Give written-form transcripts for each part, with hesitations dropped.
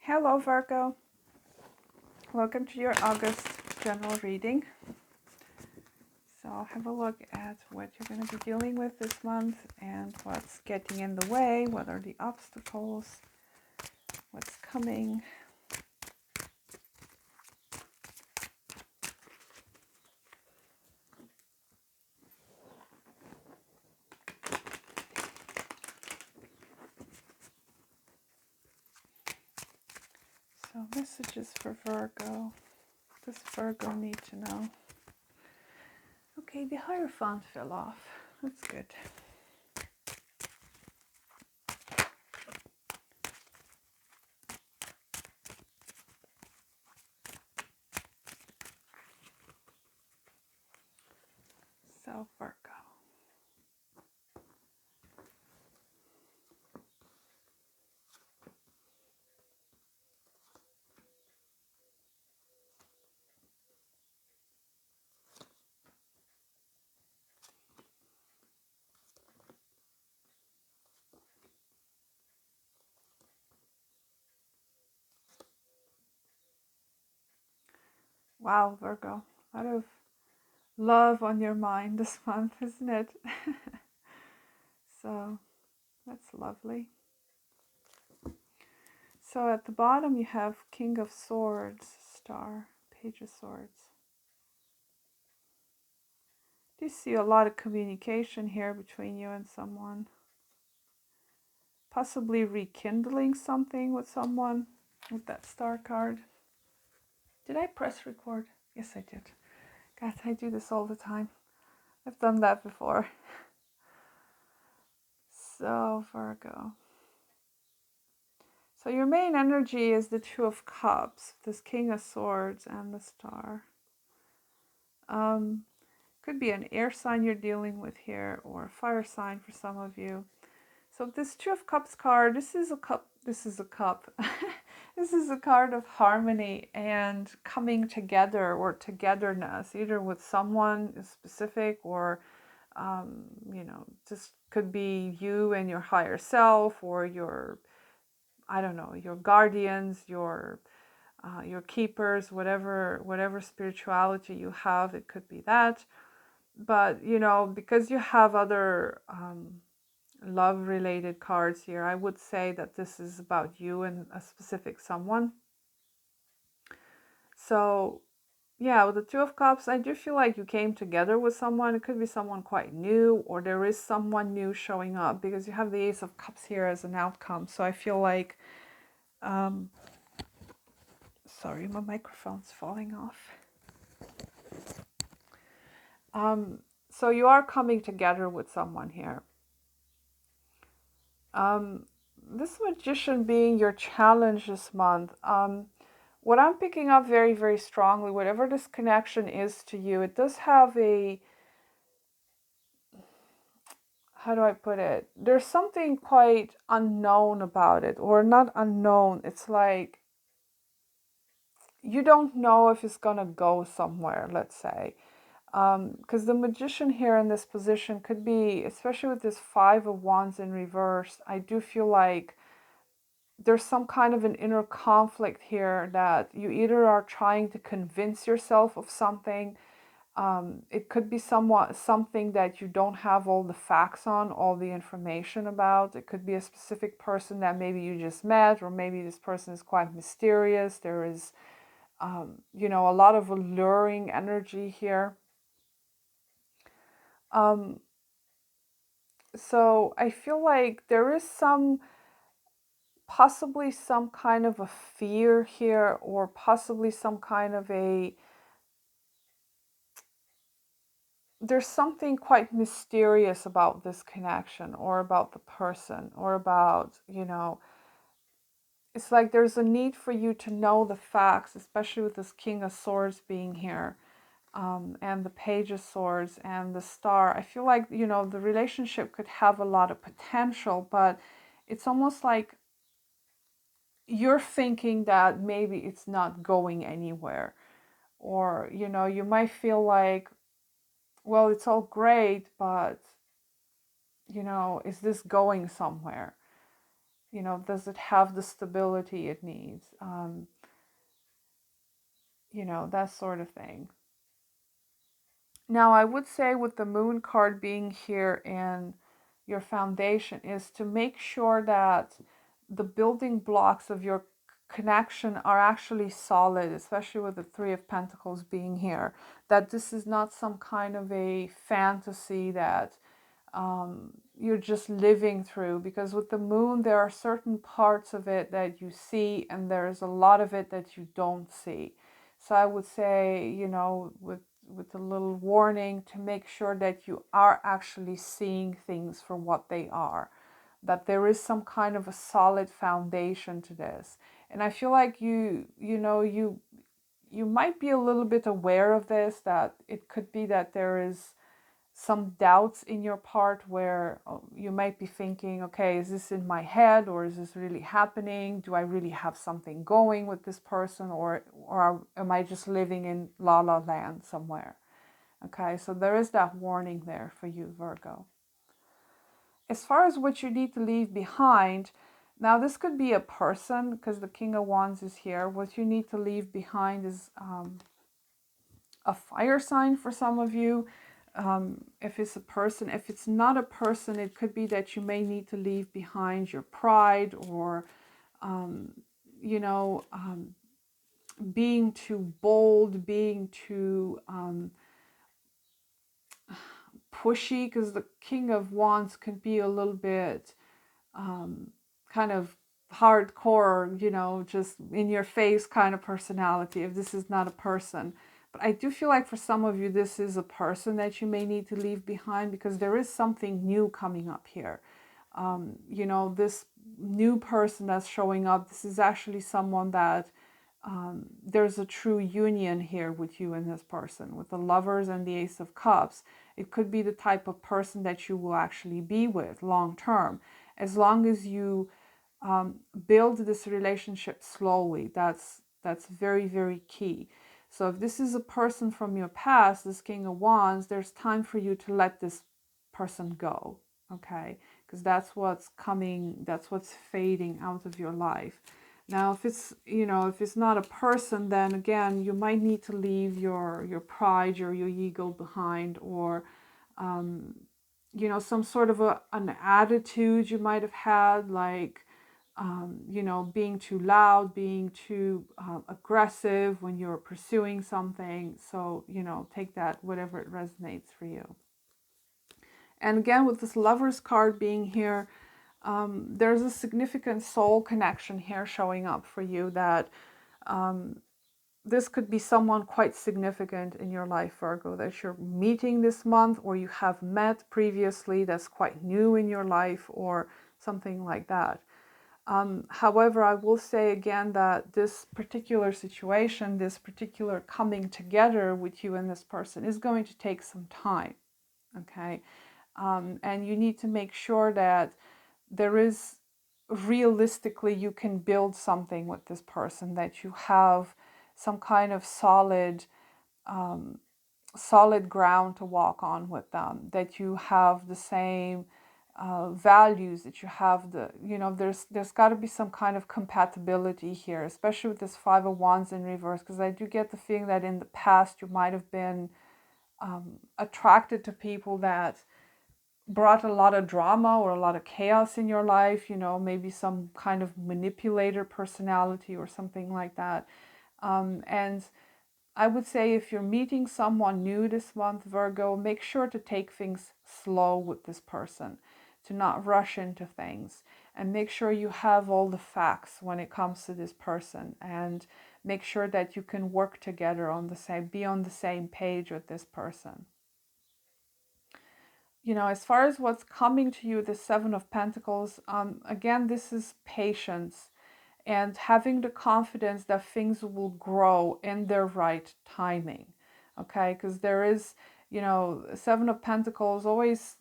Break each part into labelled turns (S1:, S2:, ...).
S1: Hello Virgo, welcome to your August general reading. So have a look at what you're going to be dealing with this month and what's getting in the way, what are the obstacles, what's coming. So messages for Virgo. What does Virgo need to know? Okay, the Hierophant fell off. That's good. So Virgo. Wow, Virgo. A lot of love on your mind this month, isn't it? So that's lovely. So at the bottom you have King of Swords, Star, Page of Swords. Do you see a lot of communication here between you and someone? Possibly rekindling something with someone with that Star card. Did I press record? Yes, I did. God, I do this all the time. I've done that before. So, Virgo. So your main energy is the Two of Cups, this King of Swords and the Star. Could be an air sign you're dealing with here, or a fire sign for some of you. So this Two of Cups card, this is a cup. This is a card of harmony and coming together, or togetherness, either with someone specific or, just could be you and your higher self, or your, I don't know, your guardians, your keepers, whatever spirituality you have. It could be that. But, because you have other love related cards here, I would say that this is about you and a specific someone. So yeah, with the Two of Cups, I do feel like you came together with someone. It could be someone quite new, or there is someone new showing up, because you have the Ace of Cups here as an outcome. So I feel like, sorry, my microphone's falling off. So you are coming together with someone here. This Magician being your challenge this month. What I'm picking up very, very strongly, whatever this connection is to you, it does have a, how do I put it? There's something quite unknown about it, or not unknown. It's like you don't know if it's going to go somewhere, let's say. Because the Magician here in this position could be, especially with this Five of Wands in reverse, I do feel like there's some kind of an inner conflict here, that you either are trying to convince yourself of something. It could be something that you don't have all the facts on, all the information about. It could be a specific person that maybe you just met, or maybe this person is quite mysterious. There is, a lot of alluring energy here. So I feel like there is possibly some kind of a fear here, or possibly some kind of there's something quite mysterious about this connection, or about the person, or about, it's like there's a need for you to know the facts, especially with this King of Swords being here, and the Page of Swords and the Star. I feel like, the relationship could have a lot of potential, but it's almost like you're thinking that maybe it's not going anywhere. Or, you might feel like, well, it's all great, but, is this going somewhere? You know, does it have the stability it needs? You know, that sort of thing. Now, I would say with the moon card being here in your foundation is to make sure that the building blocks of your connection are actually solid, especially with the Three of Pentacles being here. That this is not some kind of a fantasy that you're just living through, because with the moon there are certain parts of it that you see and there's a lot of it that you don't see. So I would say, you know, with a little warning to make sure that you are actually seeing things for what they are, that there is some kind of a solid foundation to this. And I feel like you might be a little bit aware of this, that it could be that there is some doubts in your part where you might be thinking, okay, is this in my head or is this really happening? Do I really have something going with this person, or am I just living in la la land somewhere? Okay, so there is that warning there for you, Virgo. As far as what you need to leave behind, now this could be a person because the King of Wands is here. What you need to leave behind is a fire sign for some of you. If it's a person, if it's not a person, it could be that you may need to leave behind your pride, or, you know, being too bold, being too pushy, because the King of Wands can be a little bit kind of hardcore, you know, just in your face kind of personality, if this is not a person. But I do feel like for some of you, this is a person that you may need to leave behind, because there is something new coming up here. You know, this new person that's showing up, this is actually someone that there's a true union here with you and this person. With the Lovers and the Ace of Cups, it could be the type of person that you will actually be with long term, as long as you build this relationship slowly. That's very, very key. So if this is a person from your past, this King of Wands, there's time for you to let this person go, okay? Because that's what's coming, that's what's fading out of your life. Now, if it's, you know, if it's not a person, then again, you might need to leave your pride, your ego behind, or you know, some sort of an attitude you might have had, like, you know, being too loud, being too aggressive when you're pursuing something. So, you know, take that, whatever it resonates for you. And again, with this Lovers card being here, there's a significant soul connection here showing up for you, that this could be someone quite significant in your life, Virgo, that you're meeting this month, or you have met previously, that's quite new in your life, or something like that. However, I will say again that this particular situation, this particular coming together with you and this person is going to take some time, okay? And you need to make sure that there is, realistically, you can build something with this person, that you have some kind of solid ground to walk on with them, that you have the same values, that you have the, you know, there's got to be some kind of compatibility here, especially with this Five of Wands in reverse, because I do get the feeling that in the past you might have been attracted to people that brought a lot of drama or a lot of chaos in your life, you know, maybe some kind of manipulator personality or something like that. And I would say if you're meeting someone new this month, Virgo, make sure to take things slow with this person, to not rush into things, and make sure you have all the facts when it comes to this person, and make sure that you can work together on the same, be on the same page with this person. You know, as far as what's coming to you, the Seven of Pentacles, again, this is patience and having the confidence that things will grow in their right timing, okay? Because there is, you know, Seven of Pentacles, always,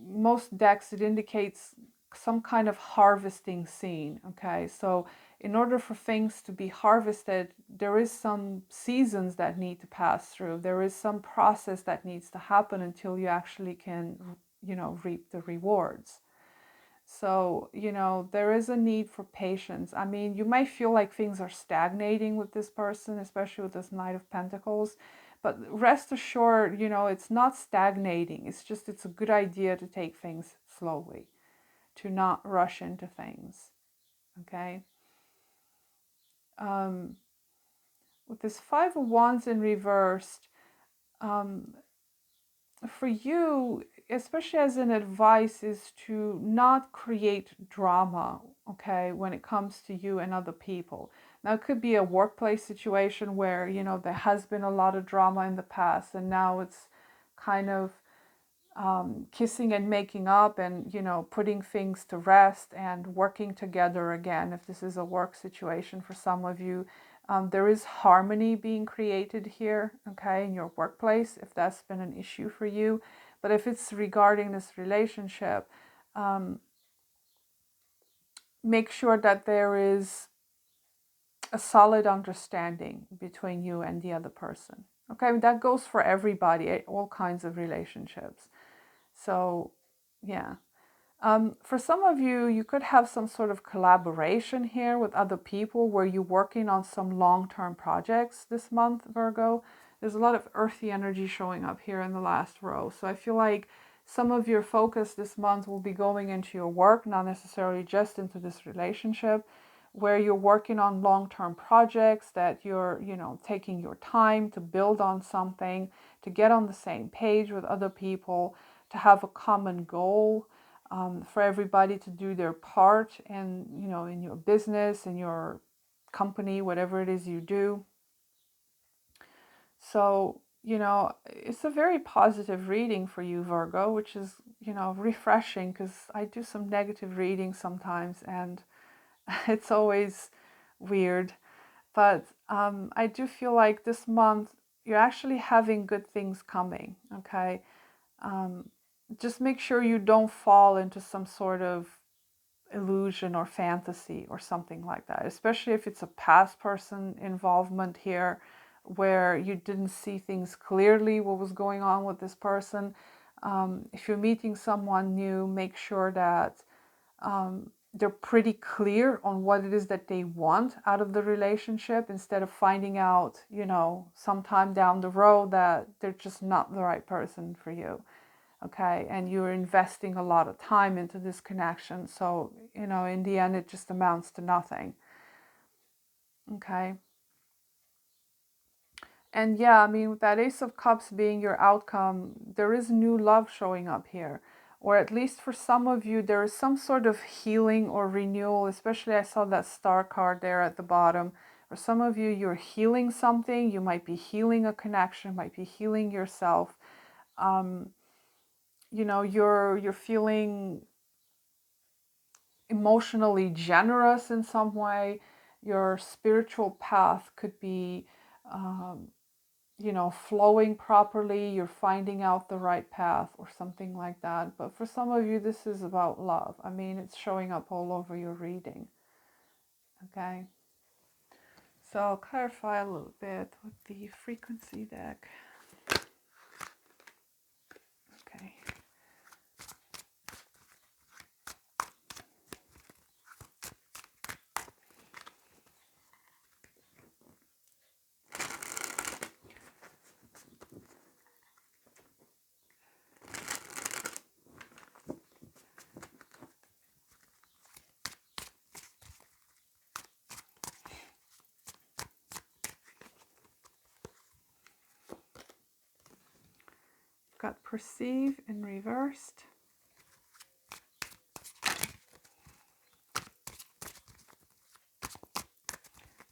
S1: most decks, it indicates some kind of harvesting scene, okay? So in order for things to be harvested, there is some seasons that need to pass through. There is some process that needs to happen until you actually can, you know, reap the rewards. So, you know, there is a need for patience. I mean, you might feel like things are stagnating with this person, especially with this Knight of Pentacles. But rest assured, you know, it's not stagnating. It's just, it's a good idea to take things slowly, to not rush into things. Okay? With this Five of Wands in reversed, um, for you, especially as an advice, is to not create drama, okay, when it comes to you and other people. Now, it could be a workplace situation where, you know, there has been a lot of drama in the past and now it's kind of kissing and making up and, you know, putting things to rest and working together again. If this is a work situation for some of you, there is harmony being created here, okay, in your workplace, if that's been an issue for you. But if it's regarding this relationship, make sure that there is a solid understanding between you and the other person. Okay, that goes for everybody, all kinds of relationships. So, yeah. For some of you, you could have some sort of collaboration here with other people where you're working on some long-term projects this month, Virgo. There's a lot of earthy energy showing up here in the last row. So I feel like some of your focus this month will be going into your work, not necessarily just into this relationship, where you're working on long-term projects that you're, you know, taking your time to build on something, to get on the same page with other people, to have a common goal, for everybody to do their part in, you know, in your business, in your company, whatever it is you do. So, you know, it's a very positive reading for you, Virgo, which is, you know, refreshing because I do some negative reading sometimes and it's always weird. But I do feel like this month you're actually having good things coming, okay? Just make sure you don't fall into some sort of illusion or fantasy or something like that, especially if it's a past person involvement here where you didn't see things clearly what was going on with this person. If you're meeting someone new, make sure that they're pretty clear on what it is that they want out of the relationship instead of finding out, you know, sometime down the road that they're just not the right person for you. Okay, and you're investing a lot of time into this connection, so, you know, in the end it just amounts to nothing. Okay, and yeah, I mean, with that Ace of Cups being your outcome, there is new love showing up here, or at least for some of you there is some sort of healing or renewal. Especially I saw that star card there at the bottom. For some of you, you're healing something. You might be healing a connection, might be healing yourself. You know, you're feeling emotionally generous in some way. Your spiritual path could be, um, you know, flowing properly. You're finding out the right path or something like that. But for some of you, this is about love. I mean, it's showing up all over your reading. Okay. So I'll clarify a little bit with the frequency deck. Okay. Got perceive in reversed. I'm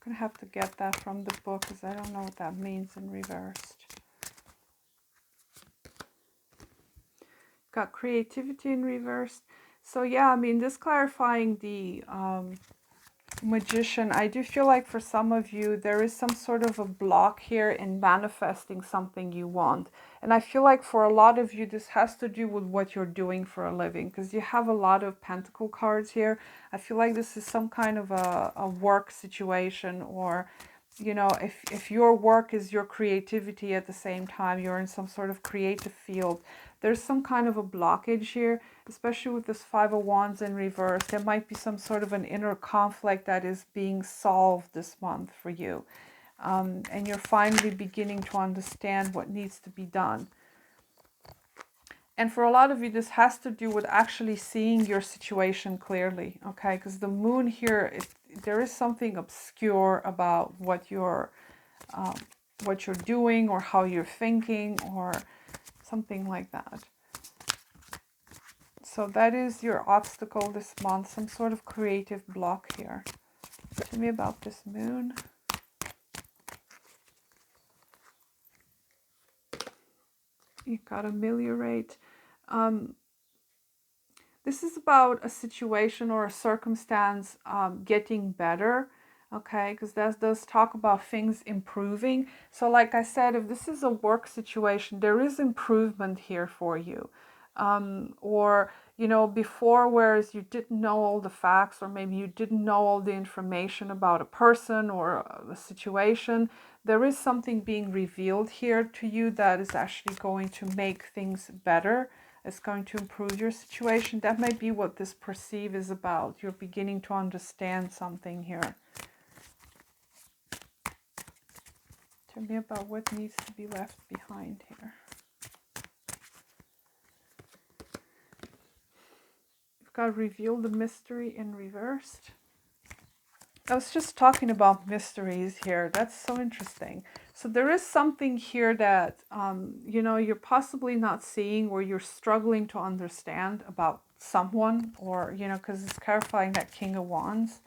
S1: gonna have to get that from the book because I don't know what that means in reversed. Got creativity in reversed. So yeah, I mean, this clarifying the Magician, I do feel like for some of you, there is some sort of a block here in manifesting something you want. And I feel like for a lot of you, this has to do with what you're doing for a living, because you have a lot of pentacle cards here. I feel like this is some kind of a work situation, or you know, if your work is your creativity at the same time, you're in some sort of creative field, there's some kind of a blockage here, especially with this Five of Wands in reverse. There might be some sort of an inner conflict that is being solved this month for you. And you're finally beginning to understand what needs to be done. And for a lot of you, this has to do with actually seeing your situation clearly, okay? Because the moon here, there is something obscure about what you're doing or how you're thinking or something like that. So that is your obstacle this month, some sort of creative block here. Tell me about this moon. You got ameliorate. This is about a situation or a circumstance getting better, okay? Because that does talk about things improving. So like I said, if this is a work situation, there is improvement here for you. Or, you know, before, whereas you didn't know all the facts, or maybe you didn't know all the information about a person or a situation, there is something being revealed here to you that is actually going to make things better. It's going to improve your situation. That might be what this perceive is about. You're beginning to understand something here. Tell me about what needs to be left behind here. You've got reveal the mystery in reversed. I was just talking about mysteries here. That's so interesting. So there is something here that, you know, you're possibly not seeing, or you're struggling to understand about someone, or, you know, because it's clarifying that King of Wands.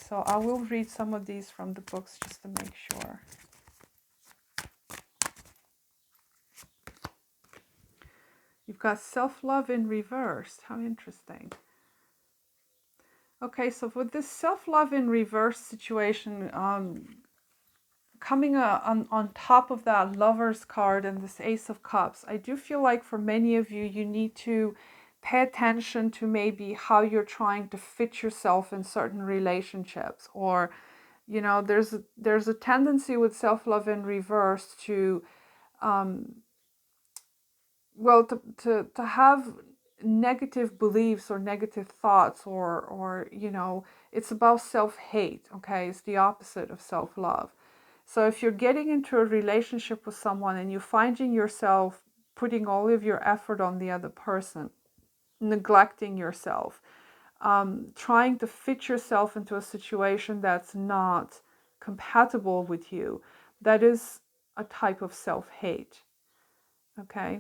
S1: So I will read some of these from the books just to make sure. You've got self-love in reverse. How interesting. Okay, so with this self-love in reverse situation, coming on top of that Lover's card and this Ace of Cups, I do feel like for many of you, you need to pay attention to maybe how you're trying to fit yourself in certain relationships. Or, you know, there's a tendency with self-love in reverse to, well, to have negative beliefs or negative thoughts, or you know, it's about self-hate, okay? It's the opposite of self-love. So if you're getting into a relationship with someone and you're finding yourself putting all of your effort on the other person, neglecting yourself, trying to fit yourself into a situation that's not compatible with you, that is a type of self-hate, okay?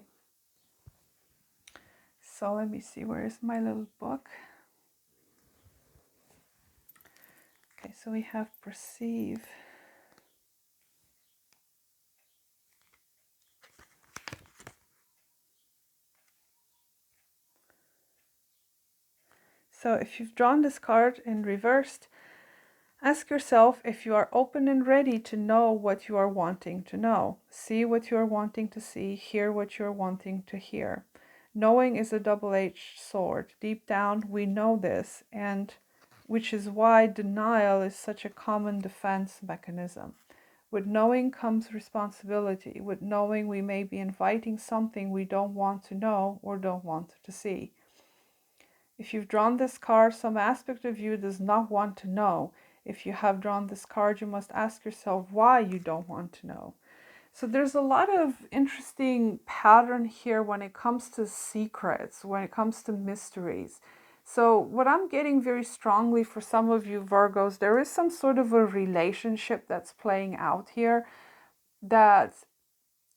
S1: So let me see, where is my little book? Okay, so we have perceive. So if you've drawn this card in reversed, ask yourself if you are open and ready to know what you are wanting to know. See what you are wanting to see, hear what you are wanting to hear. Knowing is a double-edged sword. Deep down, we know this, and which is why denial is such a common defense mechanism. With knowing comes responsibility. With knowing, we may be inviting something we don't want to know or don't want to see. If you've drawn this card, some aspect of you does not want to know. If you have drawn this card, you must ask yourself why you don't want to know. So there's a lot of interesting pattern here when it comes to secrets, when it comes to mysteries. So what I'm getting very strongly for some of you Virgos, there is some sort of a relationship that's playing out here that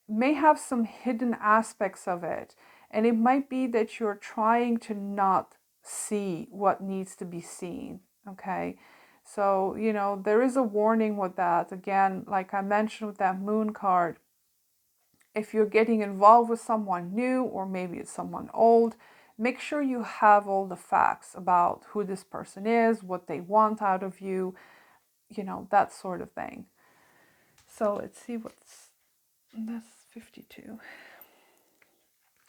S1: may have some hidden aspects of it. And it might be that you're trying to not see what needs to be seen, okay? So, you know, there is a warning with that. Again, like I mentioned with that moon card, if you're getting involved with someone new, or maybe it's someone old, make sure you have all the facts about who this person is, what they want out of you, you know, that sort of thing. So let's see that's 52.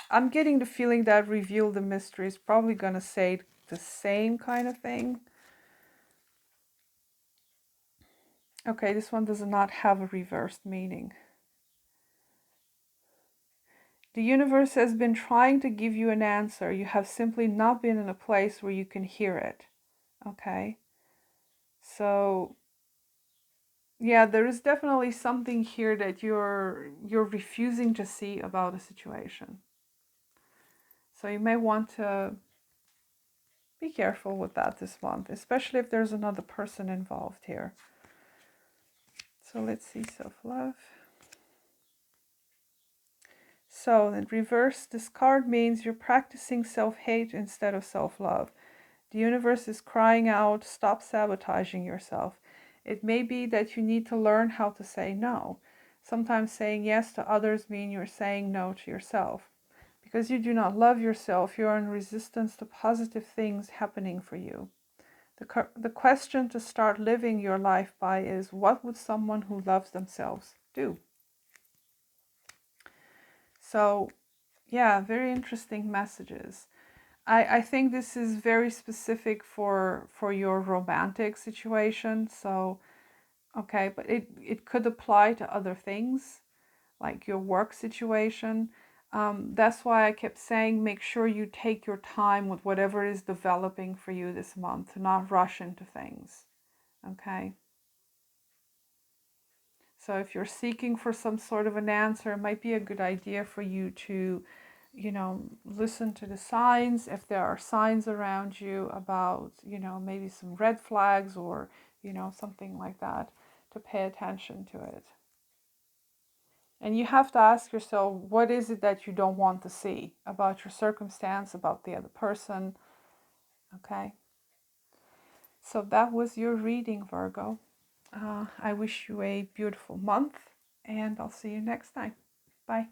S1: I'm getting the feeling that reveal the mystery is probably going to say the same kind of thing. Okay, this one does not have a reversed meaning. The universe has been trying to give you an answer. You have simply not been in a place where you can hear it. Okay? So, yeah, there is definitely something here that you're refusing to see about a situation. So you may want to be careful with that this month, especially if there's another person involved here. So let's see, self-love. So in reverse, this card means you're practicing self-hate instead of self-love. The universe is crying out, stop sabotaging yourself. It may be that you need to learn how to say no. Sometimes saying yes to others means you're saying no to yourself. Because you do not love yourself, you're in resistance to positive things happening for you. The question to start living your life by is, what would someone who loves themselves do? So, yeah, very interesting messages. I think this is very specific for your romantic situation. So, okay, but it could apply to other things, like your work situation. That's why I kept saying, make sure you take your time with whatever is developing for you this month, to not rush into things. Okay. So if you're seeking for some sort of an answer, it might be a good idea for you to, listen to the signs. If there are signs around you about, maybe some red flags or, something like that, to pay attention to it. And you have to ask yourself, what is it that you don't want to see about your circumstance, about the other person? Okay. So that was your reading, Virgo. I wish you a beautiful month, and I'll see you next time. Bye.